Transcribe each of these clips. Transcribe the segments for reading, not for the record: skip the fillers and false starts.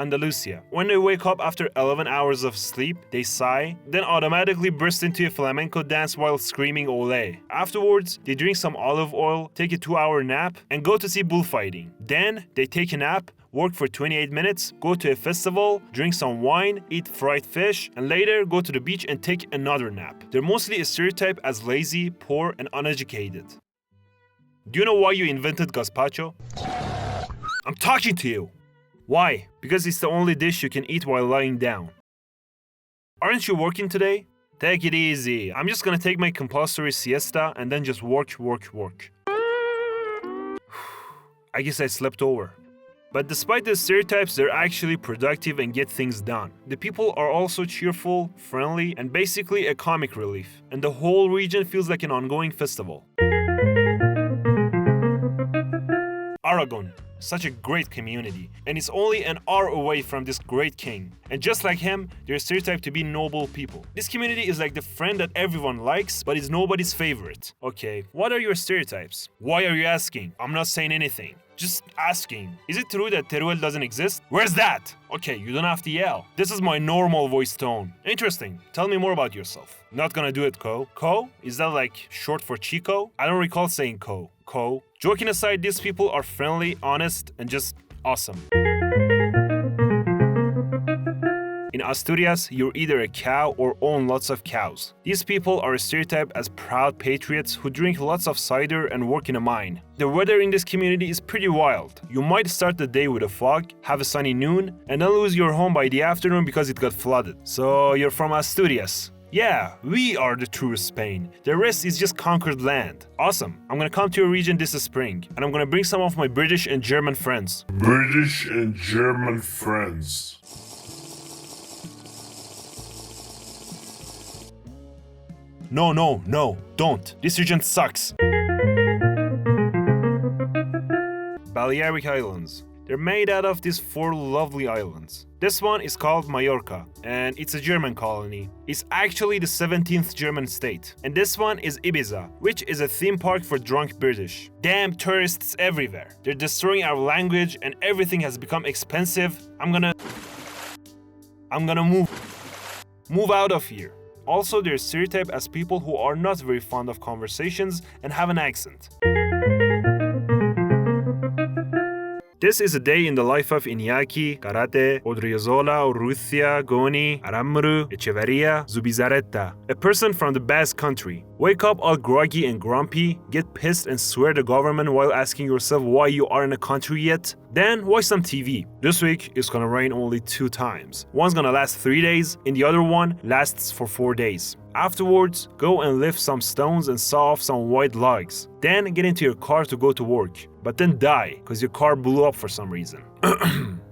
Andalusia. When they wake up after 11 hours of sleep, they sigh, then automatically burst into a flamenco dance while screaming ole. Afterwards, they drink some olive oil, take a 2-hour nap, and go to see bullfighting. Then, they take a nap, work for 28 minutes, go to a festival, drink some wine, eat fried fish, and later go to the beach and take another nap. They're mostly a stereotype as lazy, poor, and uneducated. Do you know why you invented gazpacho? I'm talking to you! Why? Because it's the only dish you can eat while lying down. Aren't you working today? Take it easy. I'm just gonna take my compulsory siesta and then just work. I guess I slept over. But despite the stereotypes, they're actually productive and get things done. The people are also cheerful, friendly, and basically a comic relief. And the whole region feels like an ongoing festival. Aragón. Such a great community, and it's only an hour away from this great king. And just like him, they're stereotyped to be noble people. This community is like the friend that everyone likes, but is nobody's favorite. Okay, what are your stereotypes? Why are you asking? I'm not saying anything. Just asking. Is it true that Teruel doesn't exist? Where's that? Okay, you don't have to yell. This is my normal voice tone. Interesting. Tell me more about yourself. Not gonna do it, Co. Co? Is that like short for Chico? I don't recall saying Co. Co. Joking aside, these people are friendly, honest, and just awesome. In Asturias, you're either a cow or own lots of cows. These people are stereotyped as proud patriots who drink lots of cider and work in a mine. The weather in this community is pretty wild. You might start the day with a fog, have a sunny noon, and then lose your home by the afternoon because it got flooded. So you're from Asturias. Yeah, we are the true Spain. The rest is just conquered land. Awesome. I'm gonna come to your region this spring, and I'm gonna bring some of my British and German friends. No, don't. This region sucks. Balearic Islands. They're made out of these 4 lovely islands. This one is called Mallorca, and it's a German colony. It's actually the 17th German state. And this one is Ibiza, which is a theme park for drunk British. Damn tourists everywhere. They're destroying our language and everything has become expensive. I'm gonna move out of here. Also, they're stereotyped as people who are not very fond of conversations and have an accent. This is a day in the life of Iñaki, Karate, Odriozola, Urrutia, Goni, Aramuru, Echeverria, Zubizarreta, a person from the Basque Country. Wake up all groggy and grumpy, get pissed and swear the government while asking yourself why you aren't in a country yet. Then watch some TV. This week it's gonna rain only 2 times. One's gonna last 3 days and the other one lasts for 4 days. Afterwards, go and lift some stones and saw off some white logs. Then get into your car to go to work. But then die, because your car blew up for some reason.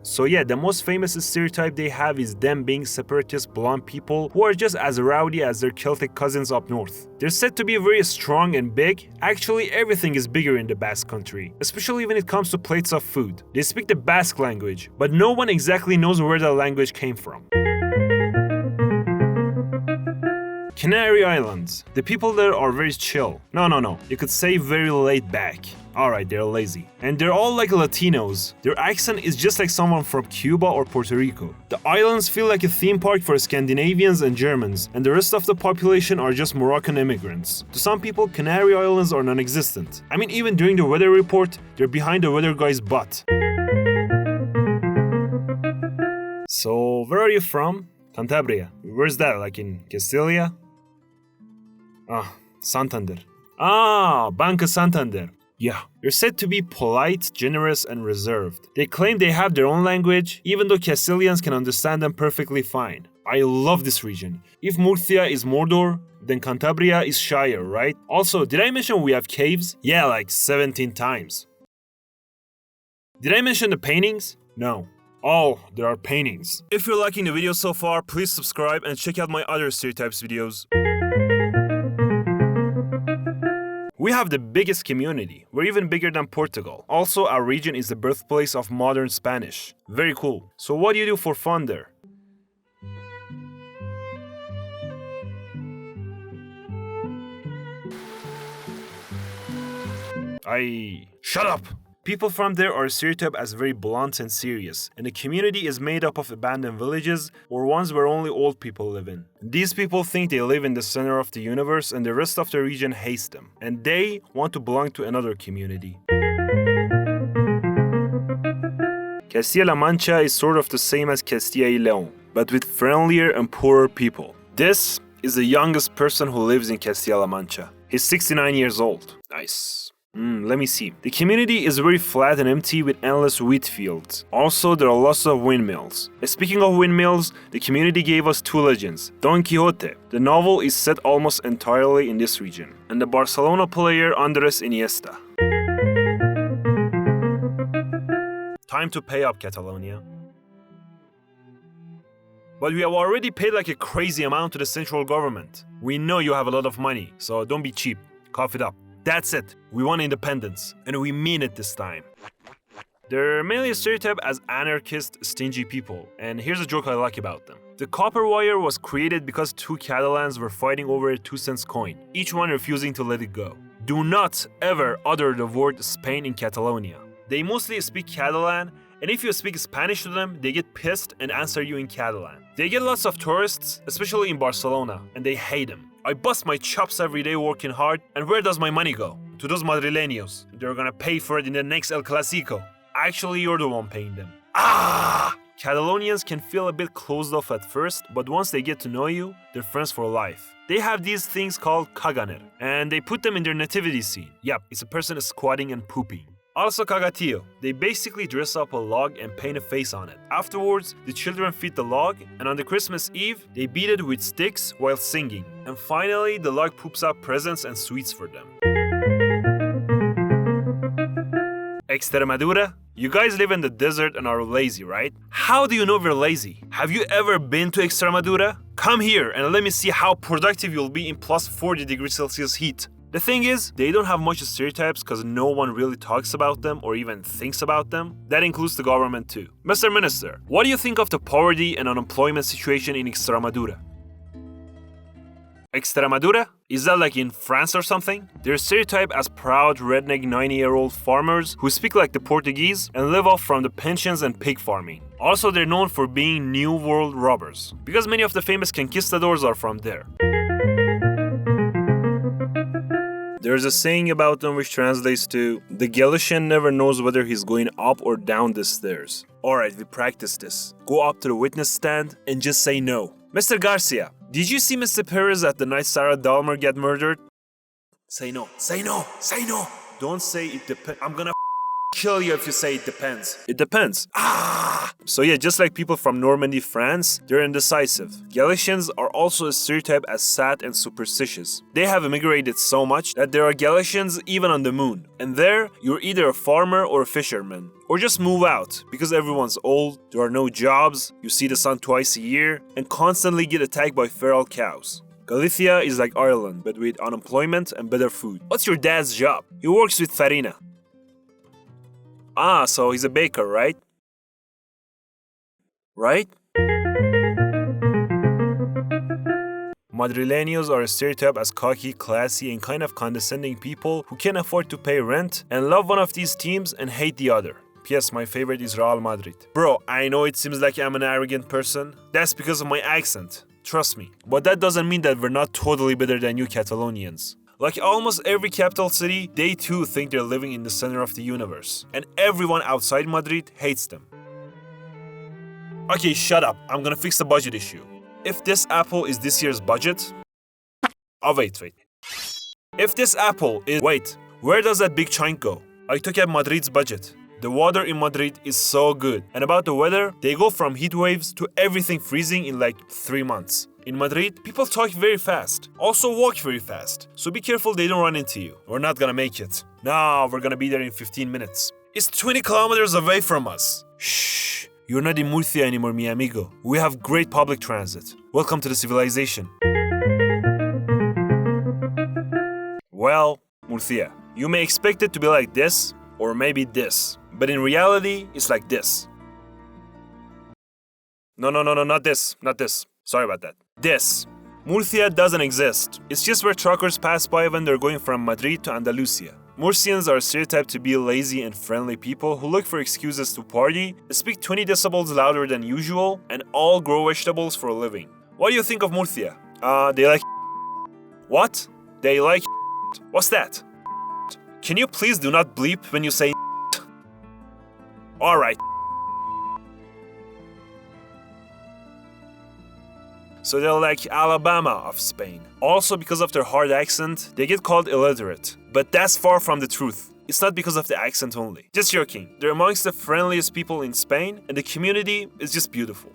So yeah, the most famous stereotype they have is them being separatist blonde people who are just as rowdy as their Celtic cousins up north. They're said to be very strong and big. Actually, everything is bigger in the Basque Country, especially when it comes to plates of food. They speak the Basque language, but no one exactly knows where the language came from. Canary Islands. The people there are very chill. No. You could say very laid back. Alright, they're lazy. And they're all like Latinos. Their accent is just like someone from Cuba or Puerto Rico. The islands feel like a theme park for Scandinavians and Germans, and the rest of the population are just Moroccan immigrants. To some people, Canary Islands are non-existent. I mean, even during the weather report, they're behind the weather guy's butt. So, where are you from? Cantabria. Where's that? Like in Castilla? Santander. Banca Santander. Yeah, they're said to be polite, generous, and reserved. They claim they have their own language, even though Castilians can understand them perfectly fine. I love this region. If Murcia is Mordor, then Cantabria is Shire, right? Also, did I mention we have caves? Yeah, like 17 times. Did I mention the paintings? No. Oh, there are paintings. If you're liking the video so far, please subscribe and check out my other Stereotypes videos. We have the biggest community. We're even bigger than Portugal. Also, our region is the birthplace of modern Spanish. Very cool. So what do you do for fun there? Shut up! People from there are stereotyped as very blunt and serious, and the community is made up of abandoned villages or ones where only old people live in. These people think they live in the center of the universe and the rest of the region hates them, and they want to belong to another community. Castilla-La Mancha is sort of the same as Castilla y León, but with friendlier and poorer people. This is the youngest person who lives in Castilla-La Mancha. He's 69 years old. Nice. Let me see. The community is very flat and empty with endless wheat fields. Also, there are lots of windmills. Speaking of windmills, the community gave us two legends. Don Quixote. The novel is set almost entirely in this region. And the Barcelona player Andres Iniesta. Time to pay up, Catalonia. But we have already paid like a crazy amount to the central government. We know you have a lot of money, so don't be cheap. Cough it up. That's it. We want independence, and we mean it this time. They're mainly stereotyped as anarchist, stingy people, and here's a joke I like about them. The copper wire was created because two Catalans were fighting over a 2-cent coin, each one refusing to let it go. Do not ever utter the word Spain in Catalonia. They mostly speak Catalan, and if you speak Spanish to them, they get pissed and answer you in Catalan. They get lots of tourists, especially in Barcelona, and they hate them. I bust my chops every day working hard, and where does my money go? To those madrileños. They're gonna pay for it in the next El Clasico. Actually, you're the one paying them. Catalonians can feel a bit closed off at first, but once they get to know you, they're friends for life. They have these things called caganer, and they put them in their nativity scene. Yep, it's a person squatting and pooping. Also cagatillo. They basically dress up a log and paint a face on it. Afterwards, the children feed the log, and on the Christmas Eve, they beat it with sticks while singing. And finally, the log poops out presents and sweets for them. Extremadura? You guys live in the desert and are lazy, right? How do you know we're lazy? Have you ever been to Extremadura? Come here and let me see how productive you'll be in plus 40 degrees Celsius heat. The thing is, they don't have much stereotypes because no one really talks about them or even thinks about them. That includes the government too. Mr. Minister, what do you think of the poverty and unemployment situation in Extremadura? Extremadura? Is that like in France or something? They're stereotyped as proud redneck 90-year-old farmers who speak like the Portuguese and live off from the pensions and pig farming. Also, they're known for being New World robbers, because many of the famous conquistadors are from there. There's a saying about them which translates to, the Galician never knows whether he's going up or down the stairs. Alright, we practice this. Go up to the witness stand and just say no. Mr. Garcia, did you see Mr. Perez at the night Sarah Dalmer get murdered? Say no. Say no. Say no. Don't say it depends. I'm gonna kill you if you say it depends. It depends. So yeah, just like people from Normandy, France, they're indecisive. Galicians are also stereotyped as sad and superstitious. They have immigrated so much that there are Galicians even on the moon. And there, you're either a farmer or a fisherman. Or just move out, because everyone's old, there are no jobs, you see the sun twice a year, and constantly get attacked by feral cows. Galicia is like Ireland, but with unemployment and better food. What's your dad's job? He works with farina. So he's a baker, right? Right? Madrileños are stereotyped as cocky, classy, and kind of condescending people who can afford to pay rent and love one of these teams and hate the other. P.S. My favorite is Real Madrid. Bro, I know it seems like I'm an arrogant person. That's because of my accent. Trust me. But that doesn't mean that we're not totally better than you Catalonians. Like almost every capital city, they too think they're living in the center of the universe. And everyone outside Madrid hates them. Okay, shut up. I'm gonna fix the budget issue. If this apple is this year's budget... wait. If this apple is... Wait, where does that big chunk go? I took out Madrid's budget. The water in Madrid is so good. And about the weather, they go from heat waves to everything freezing in like 3 months. In Madrid, people talk very fast. Also walk very fast. So be careful they don't run into you. We're not gonna make it. No, we're gonna be there in 15 minutes. It's 20 kilometers away from us. Shh. You're not in Murcia anymore, mi amigo. We have great public transit. Welcome to the civilization. Well, Murcia, you may expect it to be like this, or maybe this. But in reality, it's like this. No, not this. Not this. Sorry about that. This. Murcia doesn't exist. It's just where truckers pass by when they're going from Madrid to Andalusia. Murcians are stereotyped to be lazy and friendly people who look for excuses to party, speak 20 decibels louder than usual, and all grow vegetables for a living. What do you think of Murcia? They like What? They like What's that? Can you please do not bleep when you say Alright. So they're like Alabama of Spain. Also, because of their hard accent, they get called illiterate. But that's far from the truth. It's not because of the accent only. Just joking. They're amongst the friendliest people in Spain, and the community is just beautiful.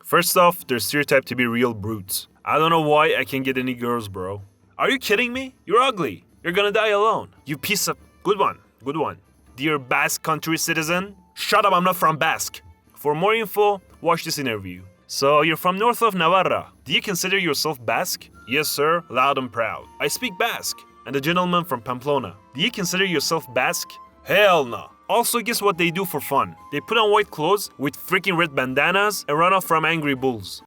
First off, they're stereotyped to be real brutes. I don't know why I can't get any girls, bro. Are you kidding me? You're ugly. You're gonna die alone. You piece of... Good one. Good one. Dear Basque Country citizen, shut up, I'm not from Basque. For more info, watch this interview. So, you're from north of Navarra. Do you consider yourself Basque? Yes, sir, loud and proud. I speak Basque. And the gentleman from Pamplona. Do you consider yourself Basque? Hell no. Also, guess what they do for fun? They put on white clothes with freaking red bandanas and run off from angry bulls.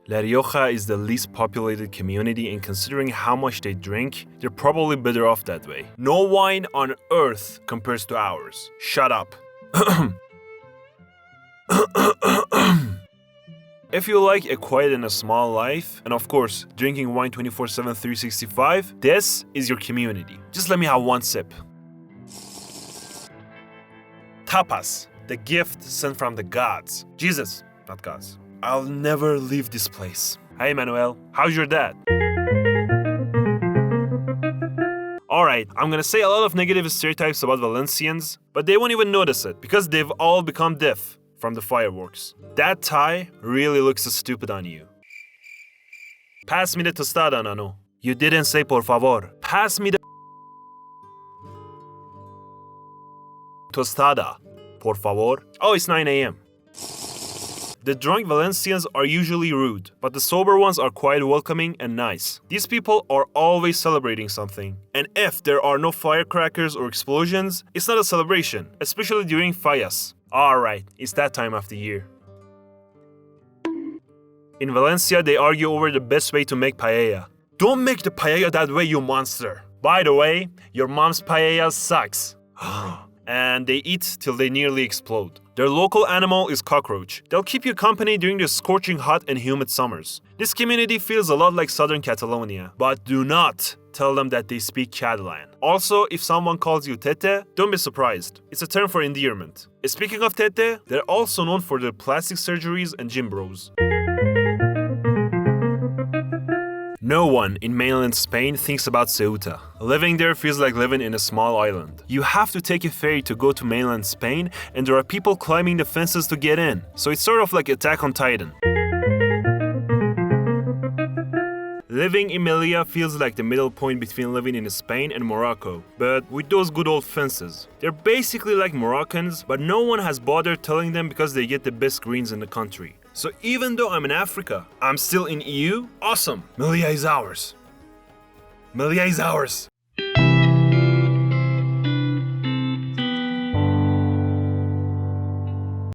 La Rioja is the least populated community, and considering how much they drink, they're probably better off that way. No wine on earth compares to ours. Shut up. If you like a quiet and a small life, and of course, drinking wine 24/7, 365, this is your community. Just let me have one sip. Tapas, the gift sent from the gods. Jesus, not gods. I'll never leave this place. Hey Manuel, how's your dad? Alright, I'm gonna say a lot of negative stereotypes about Valencians, but they won't even notice it because they've all become deaf from the fireworks. That tie really looks so stupid on you. Pass me the tostada, Nano. You didn't say por favor. Pass me the tostada, por favor. Oh, it's 9 a.m. The drunk Valencians are usually rude, but the sober ones are quite welcoming and nice. These people are always celebrating something. And if there are no firecrackers or explosions, it's not a celebration, especially during fallas. Alright, it's that time of the year. In Valencia, they argue over the best way to make paella. Don't make the paella that way, you monster! By the way, your mom's paella sucks. And they eat till they nearly explode. Their local animal is cockroach. They'll keep you company during the scorching hot and humid summers. This community feels a lot like southern Catalonia, but do not tell them that they speak Catalan. Also, if someone calls you tete, don't be surprised. It's a term for endearment. Speaking of tete, they're also known for their plastic surgeries and gym bros. No one in mainland Spain thinks about Ceuta. Living there feels like living in a small island. You have to take a ferry to go to mainland Spain, and there are people climbing the fences to get in. So it's sort of like Attack on Titan. Living in Melilla feels like the middle point between living in Spain and Morocco, but with those good old fences. They're basically like Moroccans, but no one has bothered telling them because they get the best greens in the country. So even though I'm in Africa, I'm still in EU? Awesome! Melilla is ours. Melilla is ours.